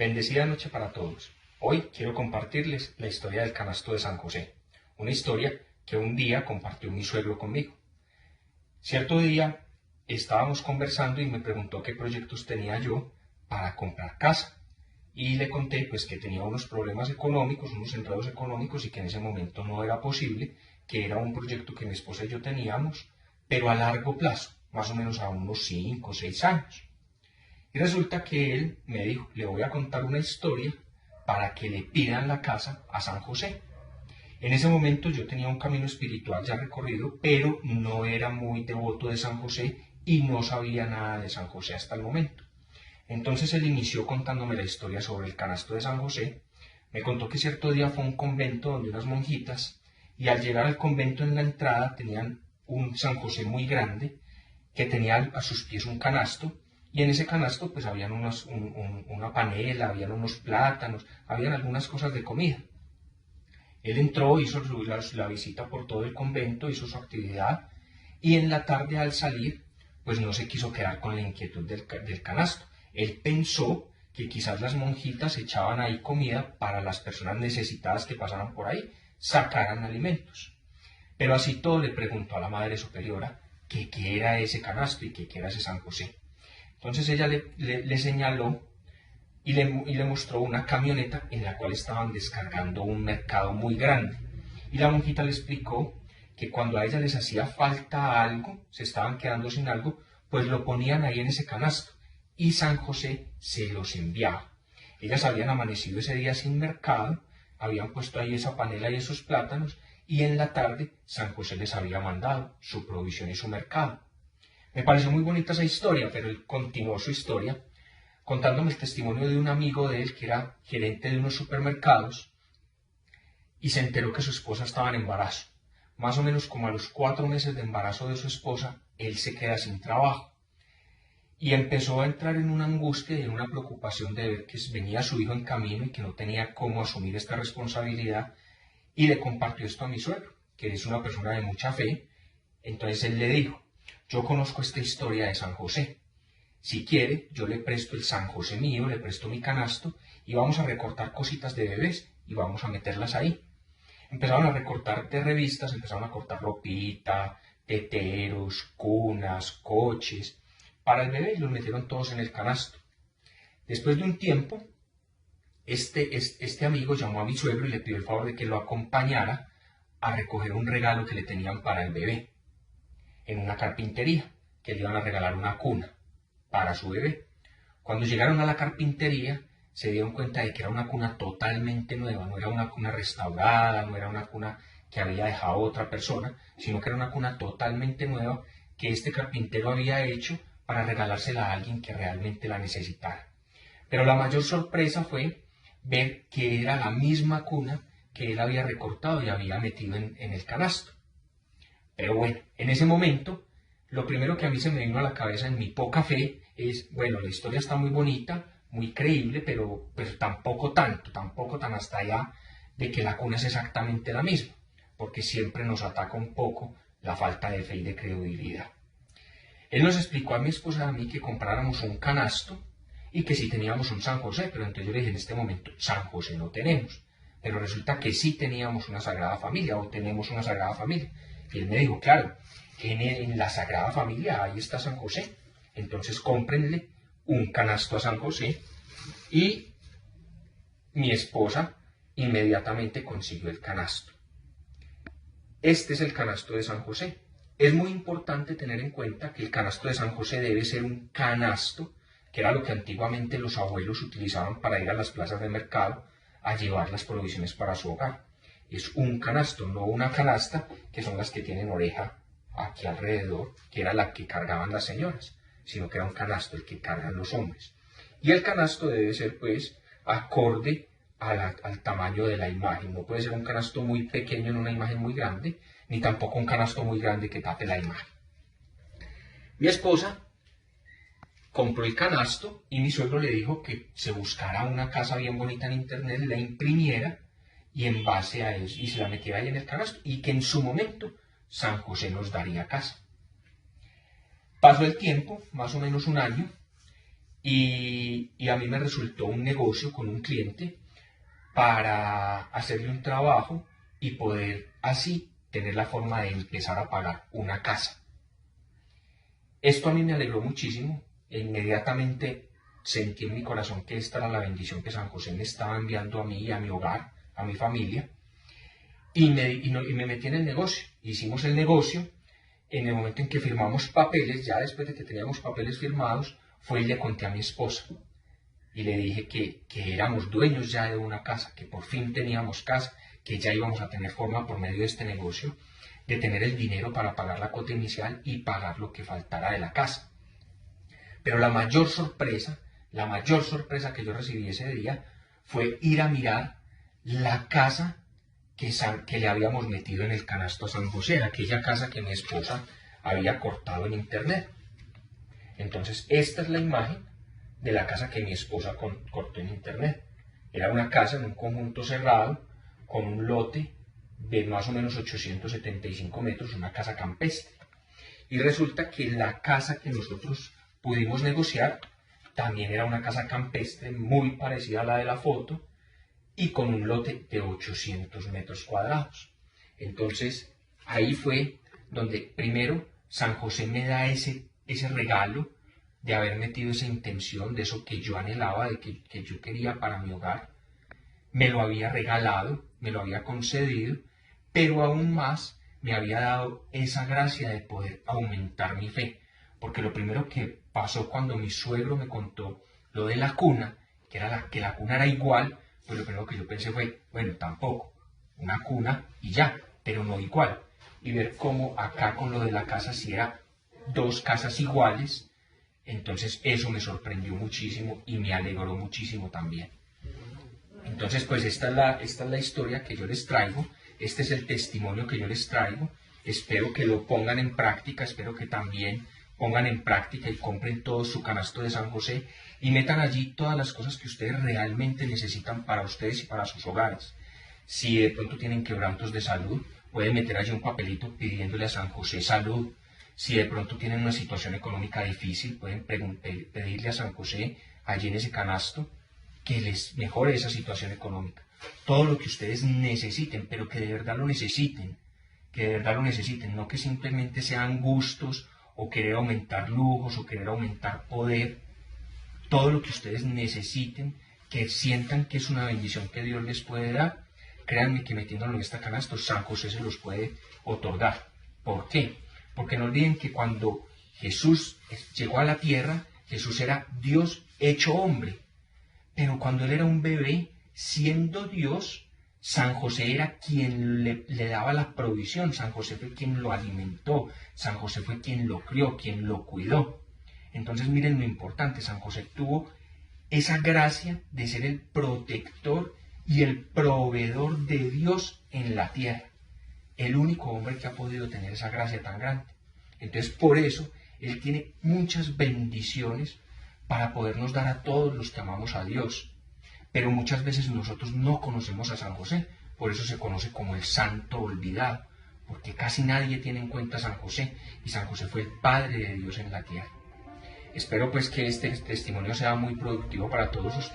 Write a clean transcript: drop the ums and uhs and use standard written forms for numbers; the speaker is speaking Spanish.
Bendecida noche para todos. Hoy quiero compartirles la historia del canasto de San José, una historia que un día compartió mi suegro conmigo. Cierto día estábamos conversando y me preguntó qué proyectos tenía yo para comprar casa. Y le conté pues que tenía unos problemas económicos, unos enredos económicos y que en ese momento no era posible, que era un proyecto que mi esposa y yo teníamos, pero a largo plazo, más o menos a unos 5 o 6 años. Y resulta que él me dijo, le voy a contar una historia para que le pidan la casa a San José. En ese momento yo tenía un camino espiritual ya recorrido, pero no era muy devoto de San José y no sabía nada de San José hasta el momento. Entonces él inició contándome la historia sobre el canasto de San José. Me contó que cierto día fue a un convento donde unas monjitas, y al llegar al convento en la entrada tenían un San José muy grande que tenía a sus pies un canasto, y en ese canasto pues habían una panela, habían unos plátanos, habían algunas cosas de comida. Él entró, hizo la visita por todo el convento, hizo su actividad, y en la tarde al salir pues no se quiso quedar con la inquietud del canasto. Él pensó que quizás las monjitas echaban ahí comida para las personas necesitadas que pasaran por ahí, sacaran alimentos. Pero así todo le preguntó a la Madre Superiora que qué era ese canasto y que qué era ese San José. Entonces ella le señaló y le mostró una camioneta en la cual estaban descargando un mercado muy grande. Y la monjita le explicó que cuando a ella les hacía falta algo, se estaban quedando sin algo, pues lo ponían ahí en ese canasto y San José se los enviaba. Ellas habían amanecido ese día sin mercado, habían puesto ahí esa panela y esos plátanos, y en la tarde San José les había mandado su provisión y su mercado. Me pareció muy bonita esa historia, pero él continuó su historia contándome el testimonio de un amigo de él que era gerente de unos supermercados y se enteró que su esposa estaba en embarazo. Más o menos como a los 4 meses de embarazo de su esposa, él se queda sin trabajo. Y empezó a entrar en una angustia y en una preocupación de ver que venía su hijo en camino y que no tenía cómo asumir esta responsabilidad. Y le compartió esto a mi suegro, que es una persona de mucha fe. Entonces él le dijo, yo conozco esta historia de San José. Si quiere, yo le presto el San José mío, le presto mi canasto y vamos a recortar cositas de bebés y vamos a meterlas ahí. Empezaron a recortar de revistas, empezaron a cortar ropita, teteros, cunas, coches para el bebé y los metieron todos en el canasto. Después de un tiempo, este amigo llamó a mi suegro y le pidió el favor de que lo acompañara a recoger un regalo que le tenían para el bebé en una carpintería, que le iban a regalar una cuna para su bebé. Cuando llegaron a la carpintería, se dieron cuenta de que era una cuna totalmente nueva, no era una cuna restaurada, no era una cuna que había dejado otra persona, sino que era una cuna totalmente nueva que este carpintero había hecho para regalársela a alguien que realmente la necesitara. Pero la mayor sorpresa fue ver que era la misma cuna que él había recortado y había metido en el canasto. Pero bueno, en ese momento, lo primero que a mí se me vino a la cabeza en mi poca fe es, bueno, la historia está muy bonita, muy creíble, pero tampoco tan hasta allá de que la cuna es exactamente la misma, porque siempre nos ataca un poco la falta de fe y de credibilidad. Él nos explicó a mi esposa y a mí que compráramos un canasto y que sí teníamos un San José, pero entonces yo le dije en este momento, San José no tenemos, pero resulta que sí teníamos una Sagrada Familia o tenemos una Sagrada Familia. Y él me dijo, claro, en la Sagrada Familia ahí está San José, entonces cómprenle un canasto a San José. Y mi esposa inmediatamente consiguió el canasto. Este es el canasto de San José. Es muy importante tener en cuenta que el canasto de San José debe ser un canasto, que era lo que antiguamente los abuelos utilizaban para ir a las plazas de mercado a llevar las provisiones para su hogar. Es un canasto, no una canasta, que son las que tienen oreja aquí alrededor, que era la que cargaban las señoras, sino que era un canasto el que cargan los hombres. Y el canasto debe ser, pues, acorde al tamaño de la imagen. No puede ser un canasto muy pequeño en una imagen muy grande, ni tampoco un canasto muy grande que tape la imagen. Mi esposa compró el canasto y mi suegro le dijo que se buscara una casa bien bonita en internet, la imprimiera y en base a eso, y se la metiera ahí en el canasto, y que en su momento San José nos daría casa. Pasó el tiempo, más o menos un año, y a mí me resultó un negocio con un cliente para hacerle un trabajo y poder así tener la forma de empezar a pagar una casa. Esto a mí me alegró muchísimo e inmediatamente sentí en mi corazón que esta era la bendición que San José me estaba enviando a mí y a mi hogar, a mi familia, y me metí en el negocio. Hicimos el negocio. En el momento en que firmamos papeles, ya después de que teníamos papeles firmados, fue y le conté a mi esposa y le dije que éramos dueños ya de una casa, que por fin teníamos casa, que ya íbamos a tener forma por medio de este negocio de tener el dinero para pagar la cuota inicial y pagar lo que faltara de la casa. Pero la mayor sorpresa que yo recibí ese día fue ir a mirar la casa que le habíamos metido en el canasto a San José, aquella casa que mi esposa había cortado en internet. Entonces, esta es la imagen de la casa que mi esposa cortó en internet. Era una casa en un conjunto cerrado, con un lote de más o menos 875 metros, una casa campestre. Y resulta que la casa que nosotros pudimos negociar también era una casa campestre muy parecida a la de la foto y con un lote de 800 metros cuadrados. Entonces, ahí fue donde primero San José me da ese regalo de haber metido esa intención, de eso que yo anhelaba, de que yo quería para mi hogar. Me lo había regalado, me lo había concedido, pero aún más me había dado esa gracia de poder aumentar mi fe. Porque lo primero que pasó cuando mi suegro me contó lo de la cuna, que la cuna era igual, pues lo primero que yo pensé fue, bueno, tampoco, una cuna y ya, pero no igual. Y ver cómo acá con lo de la casa, si era dos casas iguales, entonces eso me sorprendió muchísimo y me alegró muchísimo también. Entonces, pues esta es la historia que yo les traigo, este es el testimonio que yo les traigo. Espero que lo pongan en práctica, espero que también pongan en práctica y compren todo su canasto de San José y metan allí todas las cosas que ustedes realmente necesitan para ustedes y para sus hogares. Si de pronto tienen quebrantos de salud, pueden meter allí un papelito pidiéndole a San José salud. Si de pronto tienen una situación económica difícil, pueden pedirle a San José allí en ese canasto que les mejore esa situación económica. Todo lo que ustedes necesiten, pero que de verdad lo necesiten, no que simplemente sean gustos o querer aumentar lujos o querer aumentar poder. Todo lo que ustedes necesiten, que sientan que es una bendición que Dios les puede dar, créanme que metiéndolo en esta canasta, San José se los puede otorgar. ¿Por qué? Porque no olviden que cuando Jesús llegó a la tierra, Jesús era Dios hecho hombre. Pero cuando él era un bebé, siendo Dios, San José era quien le daba la provisión. San José fue quien lo alimentó. San José fue quien lo crió, quien lo cuidó. Entonces miren lo importante, San José tuvo esa gracia de ser el protector y el proveedor de Dios en la tierra. El único hombre que ha podido tener esa gracia tan grande. Entonces por eso él tiene muchas bendiciones para podernos dar a todos los que amamos a Dios. Pero muchas veces nosotros no conocemos a San José, por eso se conoce como el santo olvidado, porque casi nadie tiene en cuenta a San José, y San José fue el Padre de Dios en la tierra. Espero pues que este testimonio sea muy productivo para todos ustedes.